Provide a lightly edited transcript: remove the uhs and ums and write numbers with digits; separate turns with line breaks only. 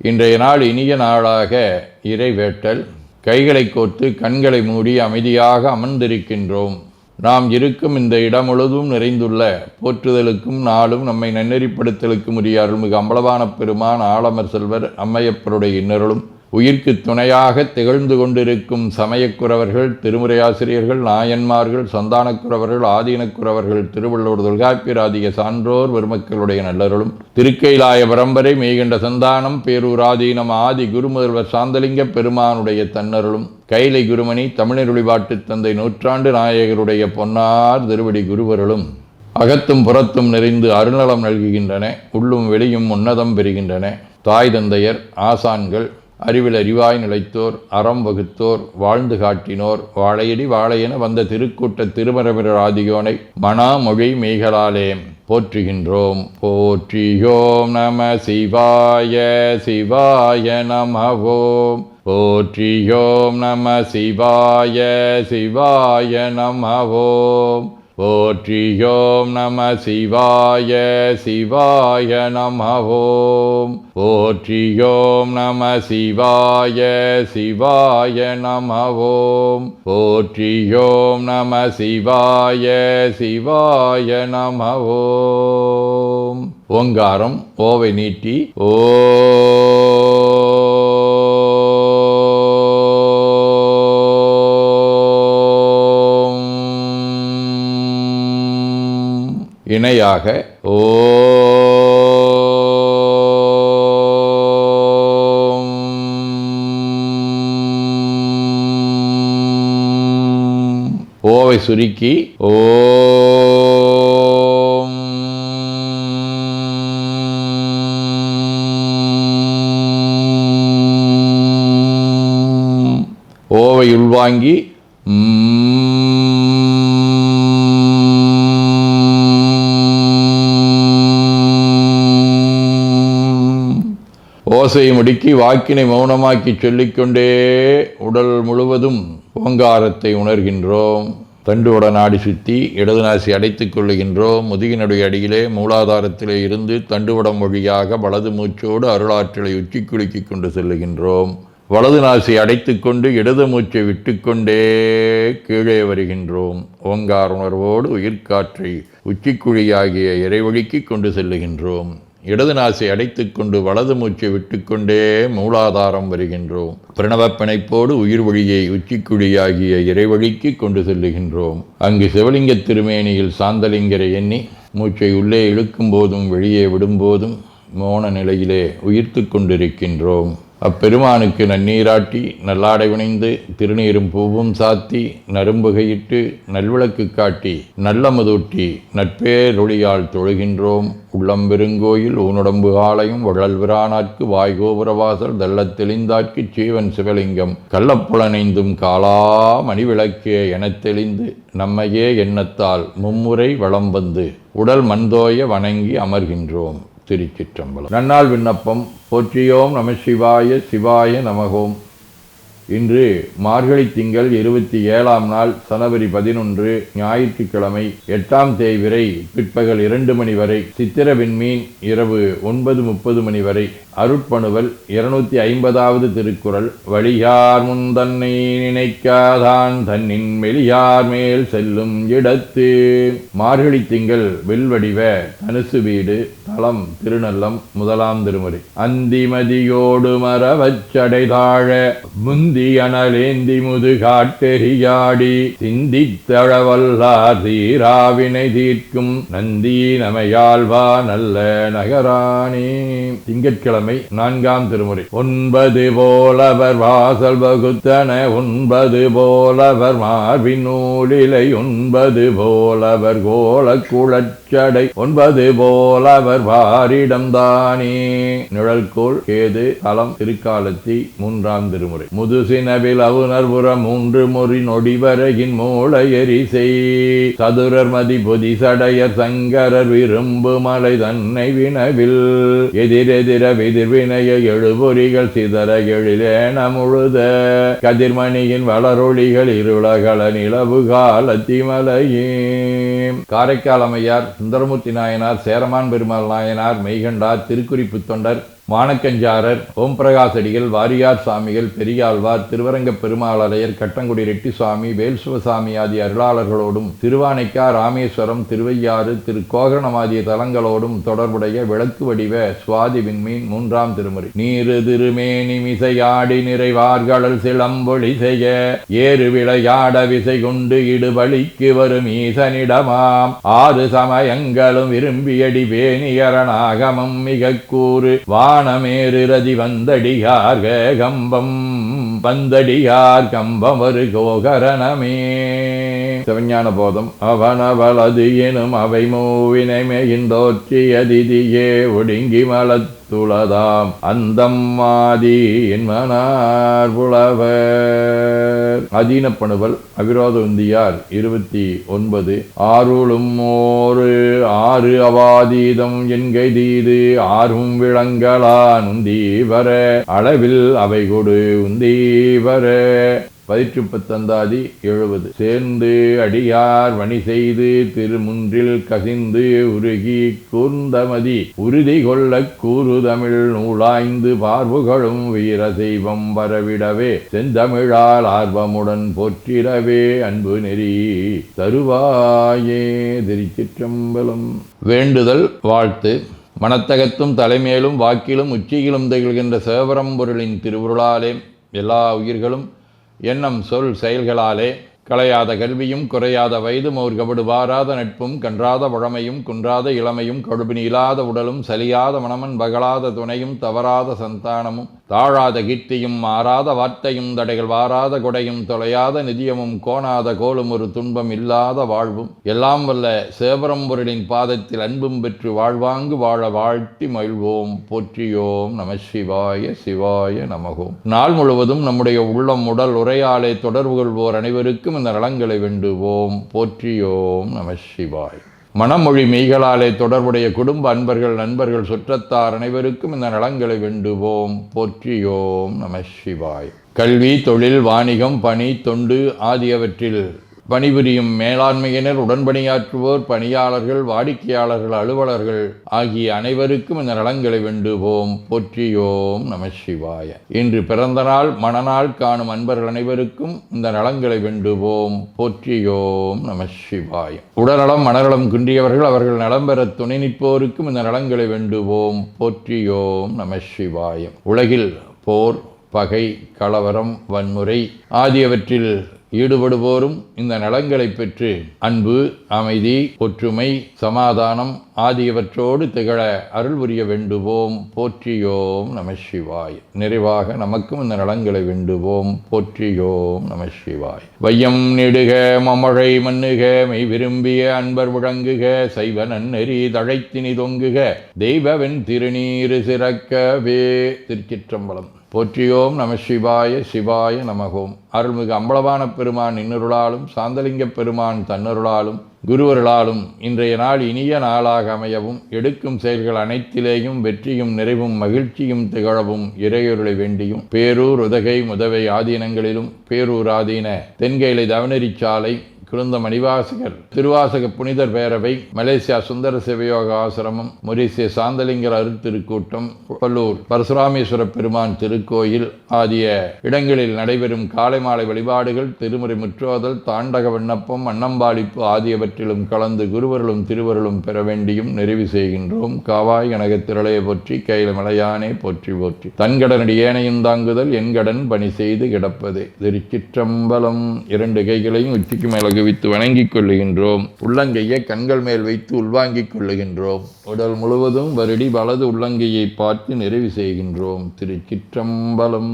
இன்றைய நாள் இனிய நாளாக இறைவேட்டல். கைகளை கோர்த்து கண்களை மூடி அமைதியாக அமர்ந்திருக்கின்றோம். நாம் இருக்கும் இந்த இடம் முழுதும் நிறைந்துள்ள போற்றுதலுக்கும் நாளும் நம்மை நன்னெறிப்படுத்தலுக்கும் உரிய அருள்மிகு அம்பலவான பெருமான் ஆலமர் செல்வர் அம்மையப்பருடைய இன்னருளும் உயிர்க்கு துணையாக திகழ்ந்து கொண்டிருக்கும் சமயக்குறவர்கள், திருமுறையாசிரியர்கள், நாயன்மார்கள், சந்தானக்குறவர்கள், ஆதீனக்குறவர்கள், திருவள்ளுவர் தொல்காப்பியராதிய சான்றோர் பெருமக்களுடைய நல்லருளும் திருக்கைலாய பரம்பரை மெய்கண்ட சந்தானம் பேரூராதீனம் ஆதி குருமுதல்வர் சாந்தலிங்க பெருமானுடைய தன்னருளும் கைலை குருமணி தமிழருளிபாட்டு தந்தை நூற்றாண்டு நாயகருடைய பொன்னார் திருவடி குருவருளும் அகத்தும் புறத்தும் நிறைந்து அருள்நலம் நல்குகின்றன. உள்ளும் வெளியும் உன்னதம் பெறுகின்றன. தாய் தந்தையர், ஆசான்கள், அறிவில் அறிவாய் நிலைத்தோர், அறம் வகுத்தோர், வாழ்ந்து காட்டினோர், வாழையடி வாழையென வந்த திருக்கூட்ட திருமரபிரர் ஆதியோனை மணாமொழி மெய்களாலே போற்றுகின்றோம். போற்றியோம் நம சிவாய சிவாய நமவோம். போற்றியோம் நம சிவாய சிவாய நமவோம். போற்றியோம் நம சிவாய சிவாய நமவோம். போற்றியோம் நம சிவாய சிவாய நமவோம். போற்றியோம் நம சிவாய சிவாய நமவோம். ஓங்காரம் ஓவை நீட்டி ஓ இணையாக ஓம். ஓவை சுருக்கி ஓம். ஓவை உள்வாங்கி ஓசையை முடுக்கி வாக்கினை மௌனமாக்கி சொல்லிக்கொண்டே உடல் முழுவதும் ஓங்காரத்தை உணர்கின்றோம். தண்டுவட நாடி சுற்றி இடது நாசி அடைத்துக் கொள்ளுகின்றோம். முதுகினுடைய அடியிலே மூலாதாரத்திலே இருந்து தண்டுவடம் வழியாக வலது மூச்சோடு அருளாற்றலை உச்சி குலுக்கி கொண்டு செல்லுகின்றோம். வலது நாசி அடைத்து கொண்டு இடது மூச்சை விட்டுக்கொண்டே கீழே வருகின்றோம். ஓங்கார உணர்வோடு உயிர்காற்றை உச்சிக்குழியாகிய இறைவழிக்கு கொண்டு செல்லுகின்றோம். இடது நாசை அடைத்து கொண்டு வலது மூச்சை விட்டுக்கொண்டே மூலாதாரம் வருகின்றோம். பிரணவ பிணைப்போடு உயிர் வழியை உச்சிக்குழியாகிய இறைவழிக்கு கொண்டு செல்லுகின்றோம். அங்கு சிவலிங்க திருமேனியில் சாந்தலிங்கரை எண்ணி மூச்சை உள்ளே இழுக்கும் போதும் வெளியே விடும்போதும் மோன நிலையிலே உயிர்த்து கொண்டிருக்கின்றோம். அப்பெருமானுக்கு நன்னீராட்டி நல்லாடை வினைந்து திருநீரும் பூவும் சாத்தி நரும்புகையிட்டு நல்விளக்கு காட்டி நல்லமதூட்டி நட்பேரொழியால் தொழுகின்றோம். உள்ளம்பெருங்கோயில் ஊனுடம்பு ஆலயம் வள்ளல்விரானாற்கு வாய்கோபுரவாசல் தள்ளத் தெளிந்தாற்கு சீவன் சிவலிங்கம் கள்ளப்புலனைந்தும் காலா மணிவிளக்கே எனத் தெளிந்து நம்மையே எண்ணத்தால் மும்முறை வளம் வந்து உடல் மண்தோய வணங்கி அமர்கின்றோம். திருச்சிற்றம்பலம். நன்னாள் விண்ணப்பம். போற்றியோம் நம சிவாய சிவாய நமகோம். இன்று மார்கழி திங்கள் 27ஆம் நாள் ஜனவரி 11 ஞாயிற்றுக்கிழமை 8ஆம் தேய்விரை பிற்பகல் 2 மணி வரை. சித்திர விண்மீன் இரவு 9:30 மணி வரை. அருட்பணுவல் 250வது திருக்குறள். வழியார் முன் தன்னை நினைக்காதான் தன்னின் வெளியார் மேல் செல்லும் இடத்து. மார்கழி திங்கள் வெல்வடிவ தனுசு வீடு. தலம் திருநல்லம். 1ஆம் திருமுறை. அந்திமதியோடு மரவச்சடை தாழ முந்தி அனலேந்தி முதுகாட்டெறியாடி சிந்தித்தழவல்லார் தீராவினை தீர்க்கும் நந்தி நமையாழ்வா நல்ல நகரானே. திங்கட்கிழமை 4ஆம் திருமுறை. 9 போலவர் வாசல் வகுத்தன 9 போலவர் மார்பின் நூலிலை 9 போலவர் கோல குழச்சடை 9 போலவர் வாரிடம் தானே. நிழல்கோள் கேது. தலம் திருக்காலத்தி. 3ஆம் திருமுறை. முதுசினவில் அவுணர்புற 3 மொழி நொடிவரையின் மூளை எரிசை சதுரர் மதி பொதி சடையர் சங்கரர் விரும்பு மலை தன்னை வினவில் எதிரெதிர விதிர்வினைய எழுபொறிகள் சிதற எழிலேன முழுத கதிர்மணியின் வளரொளிகள் இருளகள நிலவு காலத்திமலையே. காரைக்கால் அம்மையார், சுந்தரமூர்த்தி நாயனார், சேரமான் பெருமாள் நாயனார், மெய்கண்டார், திருக்குறிப்பு தொண்டர், மாணக்கஞ்சாரர், ஓம் பிரகாஷ் அடிகள், வாரியார் சாமிகள், பெரியாழ்வார், திருவரங்கப் பெருமாளையர், கட்டங்குடி ரெட்டிசுவாமி, வேல்சுவசாமி ஆகிய அருளாளர்களோடும் திருவானைக்கா, ராமேஸ்வரம், திருவையாறு, திருக்கோகரணமாகிய தலங்களோடும் தொடர்புடைய விளக்கு வடிவ சுவாதி விண்மீன் 3ஆம் திருமுறை. நீரு திருமேனி மிசையாடி நிறைவார்களல் சிலம்பொழி செய்ய ஏறு விளையாட விசை கொண்டு இடுபலிக்கு வரும் ஈசனிடமாம் 6 சமயங்களும் விரும்பியடி வேணியரணாகமம் மிக கூறு வானமேறுரதி வந்தடியார் கம்பம் வந்தடியார் கம்பம் வரு கோகரணமே. சிவஞான போதம். அவனவளது எனும் அவை மூவினைமையின்றோற்றியதிதியே ஒடுங்கி மலத்துளதாம் அந்தம் மாதி என்மனார் புலவர். அதீனப்பணுவல் அவிரோத உந்தியார் 29. ஆருளும் ஓரு 6 அவாதீதம் என்கை தீது ஆறும் விளங்கலான் உந்தீவர அளவில் அவை கொடு உந்தீவர. 18 70. சேர்ந்து அடியார் வணி செய்து திருமுன்றில் கசிந்து உருகி கூர்ந்தமதி உறுதி கொள்ள கூறுதமிழ் நூலாய்ந்து பார்வுகளும் வீர செய்வம் வரவிடவே செந்தமிழால் ஆர்வமுடன் போற்றிடவே அன்பு நெறி தருவாயே. திருச்சிற்றம்பலம். வேண்டுதல் வாழ்த்து. மனத்தகத்தும் தலைமேலும் வாக்கிலும் உச்சியிலும் திகழ்கின்ற சிவபரம்பொருளின் திருவுருளாலே எல்லா உயிர்களும் எண்ணம் சொல் செயல்களாலே களையாத கல்வியும் குறையாத வயதும் ஒரு கபடு வாராத நட்பும் கன்றாத பழமையும் குன்றாத இளமையும் கடுபினி இல்லாத உடலும் சலியாத மனமன் பகலாத துணையும் தவறாத சந்தானமும் தாழாத கீர்த்தியும் மாறாத வார்த்தையும் தடைகள் வாராத கொடையும் தொலையாத நிதியமும் கோணாத கோலும் ஒரு துன்பம் இல்லாத வாழ்வும் எல்லாம் வல்ல சிவபரம்பொருளின் பாதத்தில் அன்பும் பெற்று வாழ்வாங்கு வாழ வாழ்த்தி மகிழ்வோம். போற்றியோம் நம சிவாய சிவாய நமகோம். நாள் முழுவதும் நம்முடைய உள்ளம் உடல் உரையாலே தொடர்பு கொள்வோர் அனைவருக்கும் இந்த நலங்களை வேண்டுவோம். போற்றியோம் நம சிவாய். மனமொழி மெய்களாலே தொடர்புடைய குடும்ப அன்பர்கள் நண்பர்கள் சுற்றத்தார் அனைவருக்கும் இந்த நலங்களை வேண்டுவோம். போற்றியோம் நம சிவாய். கல்வி தொழில் வாணிகம் பணி தொண்டு ஆகியவற்றில் பணிபுரியும் மேலாண்மையினர் உடன்பணியாற்றுவோர் பணியாளர்கள் வாடிக்கையாளர்கள் அலுவலர்கள் ஆகிய அனைவருக்கும் இந்த நலங்களை வேண்டுவோம். போற்றியோம் நம சிவாய. இன்று பிறந்த நாள் மணநாள் காணும் அன்பர்கள் அனைவருக்கும் இந்த நலங்களை வேண்டுவோம். போற்றியோம் நம சிவாய. உடல்நலம் மனநலம் குன்றியவர்கள் அவர்கள் நலம் பெற துணை நிற்போருக்கும் இந்த நலங்களை வேண்டுவோம். போற்றியோம் நம சிவாய. உலகில் போர் பகை கலவரம் வன்முறை ஆகியவற்றில் ஈடுபடுவோரும் இந்த நலங்களை பெற்று அன்பு அமைதி ஒற்றுமை சமாதானம் ஆகியவற்றோடு திகழ அருள் புரிய வேண்டுவோம். போற்றியோம் நம சிவாய். நிறைவாக நமக்கும் இந்த நலங்களை வேண்டுவோம். போற்றியோம் நம சிவாய். வையம் நெடுக மமழை மண்ணுக மெய் விரும்பிய அன்பர் முழங்குக சைவ நன்னெறி தழைத்தினி தொங்குக தெய்வவென் திருநீரு சிறக்கவே. திருச்சிற்றம்பலம். போற்றியோம் நம சிவாய சிவாய நமகோம். அருள்மிகு அம்பலவான பெருமான் இன்னருளாலும் சாந்தலிங்க பெருமான் தன்னருளாலும் குருவருளாலும் இன்றைய நாள் இனிய நாளாக அமையவும் எடுக்கும் செயல்கள் அனைத்திலேயும் வெற்றியும் நிறைவும் மகிழ்ச்சியும் திகழவும் இறையொருளை வேண்டியும் பேரூர் உதகை முதவை ஆதீனங்களிலும் பேரூர் ஆதீன தென்கைலை தவனரிச்சாலை குருந்த மணிவாசகர் திருவாசக புனிதர் பேரவை மலேசியா சுந்தர சிவயோக ஆசிரமம் மொரீசிய சாந்தலிங்கர் அருட்திருக்கூட்டம் பல்லூர் பரசுராமேஸ்வர பெருமான் திருக்கோயில் ஆகிய இடங்களில் நடைபெறும் காலை மாலை வழிபாடுகள் திருமுறை முற்றோதல் தாண்டக விண்ணப்பம் அன்னம்பாளிப்பு ஆகியவற்றிலும் கலந்து குருவர்களும் திருவருளும் பெற வேண்டியும் நிறைவு செய்கின்றோம். காவாய் கனகத்திரளைய போற்றி கையில மலையானே போற்றி போற்றி தன்கடனடி ஏனையும் தாங்குதல் என்கடன் பணி செய்து கிடப்பதே. திருச்சிற்றம்பலம். 2 கைகளையும் உச்சிக்கு மேல குவித்து வணங்கிக் கொள்ளுகின்றோம். உள்ளங்கையை கண்கள் மேல் வைத்து உள்வாங்கிக் கொள்ளுகின்றோம். உடல் முழுவதும் வருடி வலது உள்ளங்கையை பார்த்து நிறைவு செய்கின்றோம். திருச்சிற்றம்பலம்.